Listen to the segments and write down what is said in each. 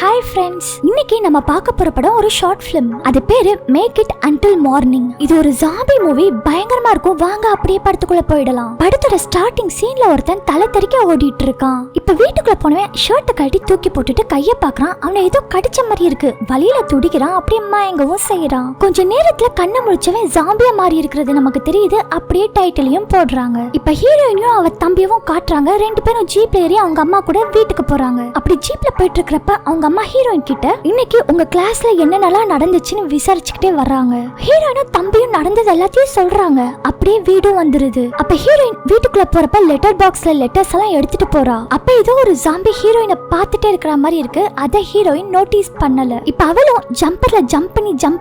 Hi friends, இன்னைக்கு நம்ம பார்க்க போற படம் ஒரு ஷார்ட் ஃபிலிம். அது பேரு மேக் இட் அன்டில் மார்னிங். இது ஒரு ஜாம்பி மூவி, பயங்கரமா இருக்கும். வாங்க அப்படியே படத்துக்குள்ள போயிடலாம். படத்தோட ஸ்டார்டிங் சீன்ல ஒருத்தன் தலை தெறிக்க ஓடிட்டு இருக்கான். இப்ப வீட்டுக்குள்ள போனவன் ஷர்ட்டை கழட்டி தூக்கி போட்டுட்டு கைய பாக்குறான். அவனை ஏதோ கடிச்ச மாதிரி இருக்கு. வலியில துடிக்கிறான். அப்படியே மயங்கவும் செய்யறான். கொஞ்ச நேரத்துல கண்ணை முழிச்சவன் ஜாம்பியா மாறி இருக்கிறது நமக்கு தெரியுது. அப்படியே டைட்டிலையும் போடுறாங்க. இப்ப ஹீரோயினையும் அவ தம்பியவும் காட்டுறாங்க. ரெண்டு பேரும் ஜீப்ல ஏறி அவங்க அம்மா கூட வீட்டுக்கு போறாங்க. அப்படி ஜீப்ல போயிட்டு இருக்கிறப்ப அவங்க அம்மா ஹீரோயின் கிட்ட இன்னைக்கு உங்க கிளாஸ்ல என்னென்னலாம் நடந்துச்சுன்னு விசாரிச்சுக்கிட்டே வர்றாங்க. ஹீரோயினும் தம்பியும் நடந்தது எல்லாத்தையும் சொல்றாங்க. அப்படியே வீடும் வந்துருது. அப்ப ஹீரோயின் வீட்டுக்குள்ள போறப்ப லெட்டர் பாக்ஸ்ல லெட்டர்ஸ் எல்லாம் எடுத்துட்டு போறா. அப்ப ஏதோ ஒரு ஜாம்பி ஹீரோயினை பார்த்துட்டே இருக்கிற மாதிரி இருக்கு. அத ஹீரோயின் நோட்டீஸ் பண்ணல. இப்ப அவளும் ஜம்பர்ல ஜம்ப்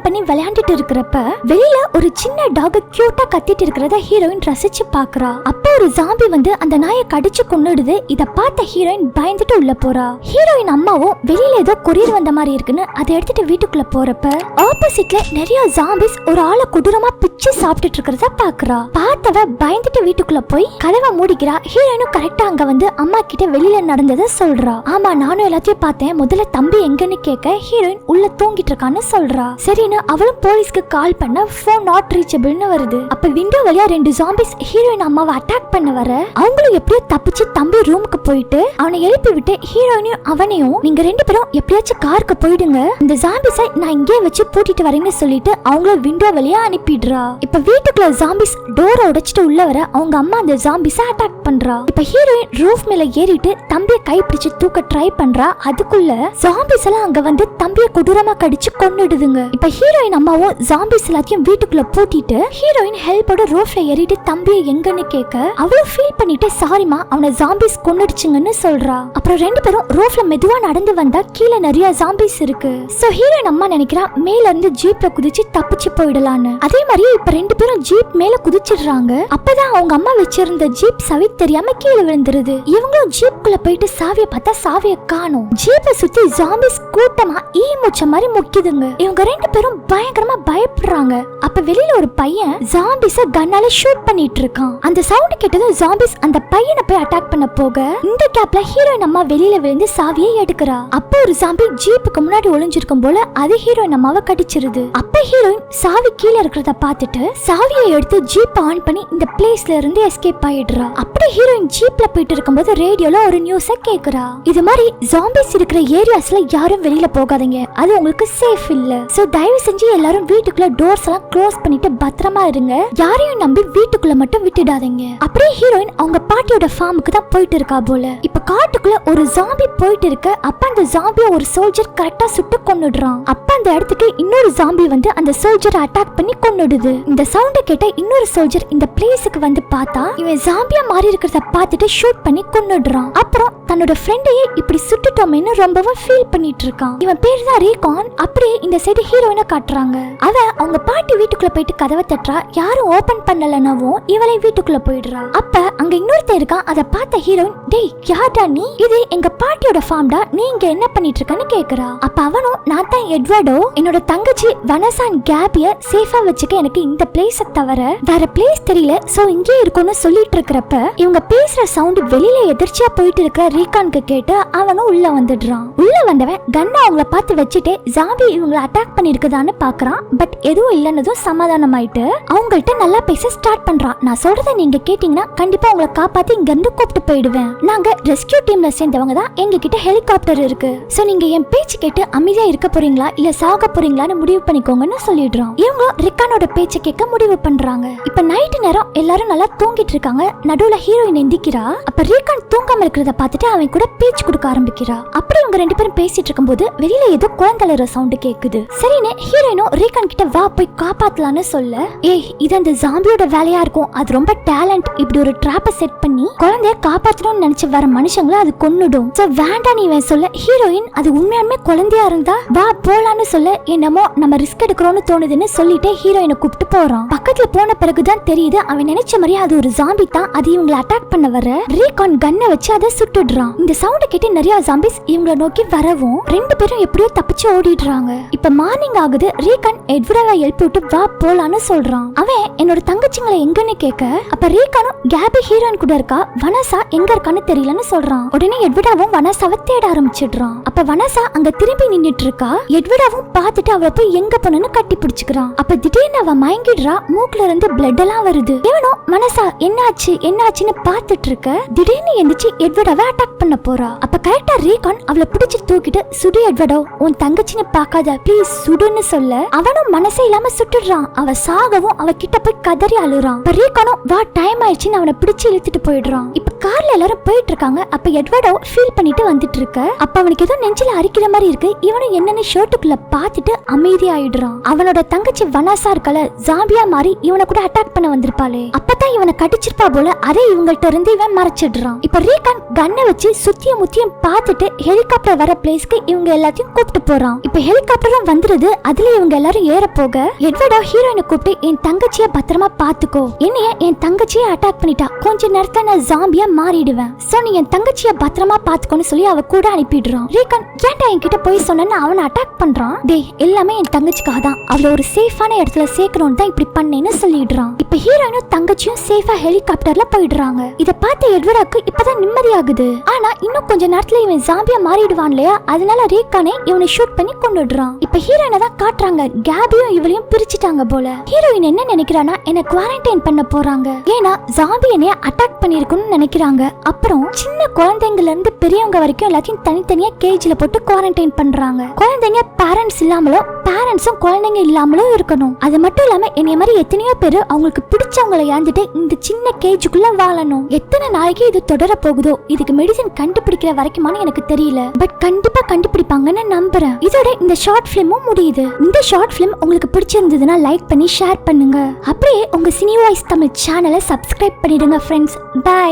பண்ணி விளையாண்டுட்டு இருக்கிறப்ப வெளியில ஒரு சின்ன டாக் கியூட்டா கத்திட்டு இருக்கிறத ஹீரோயின் ரசிச்சு பாக்குறா. அப்ப ஒரு ஜாம்பி வந்து அந்த நாயை கடிச்சு கொன்னுடுது. இத பார்த்த ஹீரோயின் பயந்துட்டு உள்ள போறா. ஹீரோயின் அம்மாவும் வெளியில ஏதோ கொரியர் வந்த மாதிரி இருக்குன்னு அதை எடுத்துட்டு வீட்டுக்குள்ள போறப்ப ஆப்போசிட்ல நிறைய ஜாம்பிஸ் ஒரு ஆளை கொடூரமா பிச்சு சாப்பிட்டுட்டு இருக்கிறத பாக்குறா. பார்த்தவ பயந்துட்டு வீட்டுக்குள்ள போய் கதவை மூடிக்கிறா. ஹீரோயினும் கரெக்டா அங்க வந்து அம்மா கிட்ட வெளியில நடந்ததை சொல்றா. ஆமா, நானும் எல்லாத்தையும் பார்த்தேன். முதல்ல தம்பி எங்கன்னு கேட்க ஹீரோயின் உள்ள தூங்கிட்டு இருக்கான்னு சொல்றா. சரின்னு அவளும் போலீஸ்க்கு கால் பண்ண போன் நாட் ரீச்சபிள்னு வருது. அப்ப விண்டோ வழியா ரெண்டு ஜாம்பிஸ் ஹீரோயின் அம்மாவை அட்டாக் பண்ண வர அவங்களும் எப்படியோ தப்பிச்சு தம்பி ரூமுக்கு போயிட்டு அவனை எழுப்பி விட்டு ஹீரோயினையும் அவனையும் நீங்க ரெண்டு பேரும் எப்படியாச்சும் காருக்கு போயிடுங்க, இந்த ஜாம்பிஸை நான் இங்கே வச்சு பூட்டிட்டு வரேன்னு சொல்லிட்டு அவங்கள விண்டோ வழியா அனுப்பிடுறா. இப்ப வீட்டுக்குள்ள ஜாம்பிஸ் டோரை உடைச்சிட்டு உள்ள வர அவங்க அம்மா அந்த ஜாம்பிஸை அட்டாக் பண்றா. இப்ப ஹீரோயின் ரூஃப் மேல ஏறிட்டு தம்பியை கைப்பிடிச்சு தூக்க ட்ரை பண்றா. அதுக்குள்ள ஜாம்பிஸ் எல்லாம் அங்க வந்து தம்பியை கொடூரமா கடிச்சு கொன்னுடுதுங்க. இப்ப ஹீரோயின் அம்மாவும் ஜாம்பிஸ் எல்லாத்தையும் வீட்டுக்குள்ள பூட்டிட்டு ஹீரோயின் ஹெல்ப்போட ரூஃப்ல ஏறிட்டு தம்பியை எங்கன்னு கேட்க அவளும் ஃபீல் பண்ணிட்டு சாரிமா அவனை ஜாம்பிஸ் கொன்னுடுச்சுங்கன்னு சொல்றா. அப்புறம் ரெண்டு பேரும் ரூஃப்ல மெதுவா நடந்து வந்தா கீழே நிறைய ஜாம்பிஸ் இருக்கு. சோ ஹீரோயின் அம்மா நினைக்கிறா மேல இருந்து ஜீப்ல குதிச்சு தப்பிச்சு போயிடலான்னு. அதே மாதிரி இப்ப ரெண்டு பேரும் ஜீப் மேல குதிச்சிடுறாங்க. அப்பதான் அவங்க அம்மா வச்சிருந்த ஜீப் சாவி தெரியாம கீழே விழுந்துருது. இவங்களும் ஜீப்குள்ள போயிட்டு சாவியை பார்த்தா சாவியை காணோம். ஜீப்பை சுத்தி ஜாம்பிஸ் கூட்டமா ஈ மூச்ச மாதிரி முக்கிதுங்க. இவங்க ரெண்டு பேரும் பயங்கரமா பயப்படுறாங்க. அப்ப வெளியில ஒரு பையன் ஜாம்பிஸ கன்னால ஷூட் பண்ணிட்டு இருக்கான். அந்த சவுண்ட் கேட்டதும் ஜாம்பிஸ் அந்த பையனை போய் அட்டாக் பண்ண போக இந்த கேப்ல ஹீரோயின் அம்மா வெளியில விழுந்து சாவியை எடுக்கிறா. அப்ப ஒரு ஜாம்பி ஜீப்புக்கு முன்னாடி ஒளிஞ்சிருக்கும் போல அது ஹீரோயின் அம்மாவை கடிச்சிருது. அப்ப ஹீரோயின் சாவி கீழே இருக்கிறத பார்த்துட்டு சாவியை எடுத்து ஜீப் ஆன் பண்ணி இந்த பிளேஸ்ல இருந்து எஸ்கேப் ஆயிடுறா. அப்படி ஹீரோயின் ஜீப்ல போயிட்டு இருக்கும்போது ரேடியோல ஒரு நியூஸ கேக்குறா. இது மாதிரி ஜாம்பிஸ் இருக்கிற ஏரியாஸ்ல யாரும் வெளியில போகாதீங்க, அது உங்களுக்கு சேஃப் இல்ல. சோ தயவு செஞ்சு எல்லாரும் வீட்டுக்குள்ள டோர்ஸ் எல்லாம் க்ளோஸ் பண்ணிட்டு பத்திரமா இருங்க. யாரையும் நம்பி வீட்டுக்குள்ள மட்டும் விட்டுடாதீங்க. அப்படியே ஹீரோயின் அவங்க பாட்டியோட ஃபார்முக்கு தான் போயிட்டு இருக்கா போல. இப்ப காட்டுக்குள்ள ஒரு ஜாம்பி போயிட்டு இருக்க அப்ப அந்த ஜாம்பிய ஒரு சோல்ஜர் கரெக்டா சுட்டு கொன்னுடுறான். அப்ப அந்த இடத்துக்கு இன்னொரு ஜாம்பி வந்து அந்த சோல்ஜரை அட்டாக் பண்ணி கொன்னுடுது. இந்த சவுண்ட கேட்ட இன்னொரு சோல்ஜர் இந்த பிளேஸுக்கு வந்து பார்த்தா இவன் ஜாம்பியா மாறி இருக்கிறத பார்த்துட்டு ஷூட் பண்ணி கொன்னுடுறான். அப்புறம் தன்னோட ஃப்ரெண்டையே இப்படி சுட்டுட்டோமேன்னு ரொம்பவும் ஃபீல் பண்ணிட்டு இருக்கான். இவன் பேர் தான் ரீகான். அப்படியே இந்த சைடு ஹீரோயினை காட்டுறாங்க. அவ அவங்க பாட்டி வீட்டுக்குள்ள போயிட்டு கதவை தட்டுறா. யாரும் ஓபன் பண்ணலனவும் இவளை வீட்டுக்குள்ள போயிடுறா. அப்ப அங்க இன்னொருத்தர் இருக்கான். அதை பார்த்த ஹீரோயின் டேய் யார்டா நீ, இது எங்க பாட்டியோட ஃபார்ம்டா, நீ இங்க என்ன பண்ணிட்டு இருக்கன்னு கேக்குறா. அப்ப அவனும் நான் தான் எட்வர்டோ, என்னோட தங்கச்சி வனசான் கேபிய சேஃபா வச்சுக்க எனக்கு இந்த பிளேஸ தவிர வேற பிளேஸ் தெரியல, சோ இங்கே இருக்கும்னு சொல்லிட்டு இருக்கிறப்ப இவங்க பேசுற சவுண்ட் வெளியில எதிர்ச்சியா போயிட்டு இருக்கிற ரீகானுக்கு கேட்டு அவனும் உள்ள வந்துடுறான். உள்ள வந்தவன் கண்ணை அவங்கள பார்த்து வச்சுட்டு ஜாம்பி இவங்களை அட்டாக் பண்ணிருக்குதான்னு பாக்குறான். பட் எதுவும் இல்லைன்னதும் சமாதானம் ஆயிட்டு அவங்கள்ட்ட நல்லா பேச ஸ்டார்ட் பண்றான். நான் சொல்றதை நீங்க கேட்டீங்கன்னா கண்டிப்பா உங்களை காப்பாத்தி இங்க இருந்து கூப்பிட்டு போயிடுவேன். நாங்க ரெஸ்கியூ டீம்ல சேர்ந்தவங்க தான், எங்க கிட்ட ஹெலிகாப்டர் இருக்கு. சோ நீங்க என் பேச்சு கேட்டு அமைதியா இருக்க போறீங்களா இல்ல சாக போறீங்களான்னு முடிவு பண்ணிக்கோங்கன்னு சொல்லிடுறான். இவங்க ரிக்கானோட பேச்ச கேட்க முடிவு பண்றாங்க. இப்ப நைட் நேரம் எல்லாரும் நல்லா தூங்கிட்டு இருக்காங்க. நடுவுல ஹீரோயின் எந்திக்கிறா. அப்ப ரீகான் தூங்காம இருக்கிறத பார்த்துட்டு அவன் கூட பேச்சு கொடுக்க ஆரம்பிக்கிறா. அப்படி இவங்க ரெண்டு பேரும் பேசிட்டு இருக்கும்போது வெளியில ஏதோ குழந்தைற சவுண்ட் கேக்குது. சரின்னு ஹீரோயினும் ரீகான் கிட்ட வா போய் காப்பாத்தலான்னு சொல்ல ஏய் இது அந்த ஜாம்பியோட வேலையா இருக்கும், அது ரொம்ப டேலண்ட், இப்படி ஒரு ட்ராப்பை செட் பண்ணி குழந்தைய காப்பாத்தணும்னு நினைச்சு வர மனுஷங்களை அது கொன்னுடும். சோ வேண்டாம் நீ சொல்ல ஹீரோயின் அது உண்மையாலுமே குழந்தையா இருந்தா வா போலான்னு சொல்ல என்னமோ நம்ம ரிஸ்க் எடுக்கிறோம்னு தோணுதுன்னு சொல்லிட்டு ஹீரோயினை கூப்பிட்டு போறான். பக்கத்துல போன பிறகுதான் தெரியுது அவன் நினைச்ச மாதிரி அது ஒரு ஜாம்பி தான். அது இவங்களை அட்டாக் பண்ண வர ரீகான் கன்னை வச்சு அதை சுட்டுடுறான். இந்த சவுண்ட கேட்டு நிறைய ஜாம்பிஸ் இவங்களை நோக்கி வரவும் ரெண்டு பேரும் எப்படியோ தப்பிச்சு ஓடிடுறாங்க. இப்ப மார்னிங் ஆகுது. ரீகான் எட்வர்டை எழுப்பி விட்டு வா போலான்னு சொல்றான். அவன் என்னோட தங்கச்சிங்களை எங்கன்னு கேட்க அப்ப ரீகானும் கேபி வந்து ஹீரோயின் கூட இருக்கா. வனசா எங்க இருக்கான்னு தெரியலன்னு சொல்றான். உடனே எட்வர்டாவும் வனசாவை தேட ஆரம்பிச்சிடுறான். அப்ப வனசா அங்க திரும்பி நின்னுட்டு இருக்கா. எட்வர்டாவும் பார்த்துட்டு அவளை போய் எங்க போனன்னு கட்டி பிடிச்சுக்கிறான். அப்ப திடீர்னு அவ மயங்கிடுறா. மூக்குல இருந்து பிளட் எல்லாம் வருது. இவனும் வனசா என்னாச்சுன்னு பார்த்துட்டு இருக்க. திடீர்னு எந்திரிச்சு எட்வர்டாவை அட்டாக் பண்ண போறா. அப்ப கரெக்டா ரீகான் அவளை பிடிச்சு தூக்கிட்டு சுடு எட்வர்டோ, உன் தங்கச்சின்னு பார்க்காத ப்ளீஸ் சுடுன்னு சொல்ல அவனும் மனசே இல்லாம சுட்டுடுறான். அவ சாகவும் அவ கிட்ட போய் கதறி அழுறான். இப்ப ரீகானும் வா டைம் ஆயிடுச்சுன்னு அவனை பிடிச்சு இழுத்துட்டு போயிடுறான். இப்ப கார்ல எல்லாரும் போயிட்டு இருக்காங்க. அப்ப எட்வர்டோ ஃபீல் பண்ணிட்டு வந்துட்டு இருக்க. அப்ப அவனுக்கு ஏதோ நெஞ்சில அரிக்கிற மாதிரி இருக்கு. இவனும் என்னன்னு ஷர்ட்டுக்குள்ள பார்த்துட்டு அமைதி ஆயிடுறான். அவனோட தங்கச்சி வனசா இருக்கல ஜாம்பியா மாதிரி இவனை கூட அட்டாக் பண்ண வந்திருப்பாளே, அப்பதான் இவனை கடிச்சிருப்பா போல. அதை இவங்கள்ட்ட இருந்து இவன் மறைச்சிடுறான். இப்ப ரீகான் கண்ணை வச்சு சுத்தியும் முத்தியும் பார்த்துட்டு ஹெலிகாப்டர் வர பிளேஸ்க்கு இவங்க எல்லாத்தையும் கூப்பிட்டு போறான். இப்ப ஹெலிகாப்டரும் வந்துருது. அதுல இவங்க எல்லாரும் ஏற போக எட்வர்டோ ஹீரோயினை கூப்பிட்டு என் தங்கச்சிய பத்திரமா பாத்துக்கோ, என்னைய என் தங்கச்சியை அட்டாக் பண்ணிட்டா, கொஞ்ச நேரத்துல நான் ஜாம்பியா மாறிடுவேன், சோ நீ என் தங்கச்சிய பத்திரமா பாத்துக்கோன்னு சொல்லி அவ கூட அனுப்பிடுறான். ரீகான் ஏன்டா என்கிட்ட போய் சொன்னேன்னு அவனை அட்டாக் பண்றான். டேய் எல்லாமே என் தங்கச்சிக்காக தான், அவளை ஒரு சேஃபான இடத்துல சேர்க்கணும்னு தான் இப்படி பண்ணேன்னு சொல்லிடுறான். இப்ப ஹீரோயினும் தங்கச்சியும் சேஃபா ஹெலிகாப்டர்ல போயிடுறாங்க. இத பார்த்த எட்வர்டாக்கு இப்பதான் நிம்மதியாகுது. ஆனா இன்னும் கொஞ்ச நேரத்துல இவன் ஜாம்பியா மாறிடுவான் இல்லையா, அதனால ரீகானே இவனை ஷூட் பண்ணி கொண்டுடுறான். இப்ப ஹீரோயினை தான் காட்டுறாங்க. கேபியும் இவளையும் பிரிச்சுட்டாங்க போல. ஹீரோயின் என்ன நினைக்கிறானா, என்ன குவாரண்டைன் பண்ண போறாங்க, ஏன்னா ஜாம்பி என்னைய அட்டாக் பண்ணிருக்குன்னு நினைக்கிறாங்க. அப்புறம் சின்ன குழந்தைங்கள்ல இருந்து பெரியவங்க வரைக்கும் எல்லாத்தையும் தனித்தனியா கேஜ்ல போட்டு குவாரண்டைன் பண்றாங்க. குழந்தைங்க பேரண்ட்ஸ் இல்லாமலும் பேரண்ட்ஸும் குழந்தைங்க இல்லாமலும் இருக்கணும். அது மட்டும் இல்லாம என்னைய மாதிரி எத்தனையோ பேரு அவங்களுக்கு பிடிச்சவங்களை இழந்துட்டு இந்த சின்ன கேஜுக்குள்ள வாழணும். எத்தனை நாளைக்கு இது தொடர போகுதோ, இதுக்கு மெடிசன் கண்டுபிடிக்கிற வரைக்குமானு எனக்கு தெரியல, பட் கண்டிப்பா கண்டுபிடிப்பாங்கன்னு நம்புறேன். இதோட இந்த ஷார்ட் பிலிமும் முடியுது. இந்த ஷார்ட் பிலிம் உங்களுக்கு பிடிச்சிருந்ததுன்னா லைக் பண்ணி ஷேர் பண்ணுங்க. அப்படியே உங்க சினி வாய்ஸ் தமிழ் சேனலை சப்ஸ்கிரைப் பண்ணிடுங்க ஃப்ரெண்ட்ஸ். பை.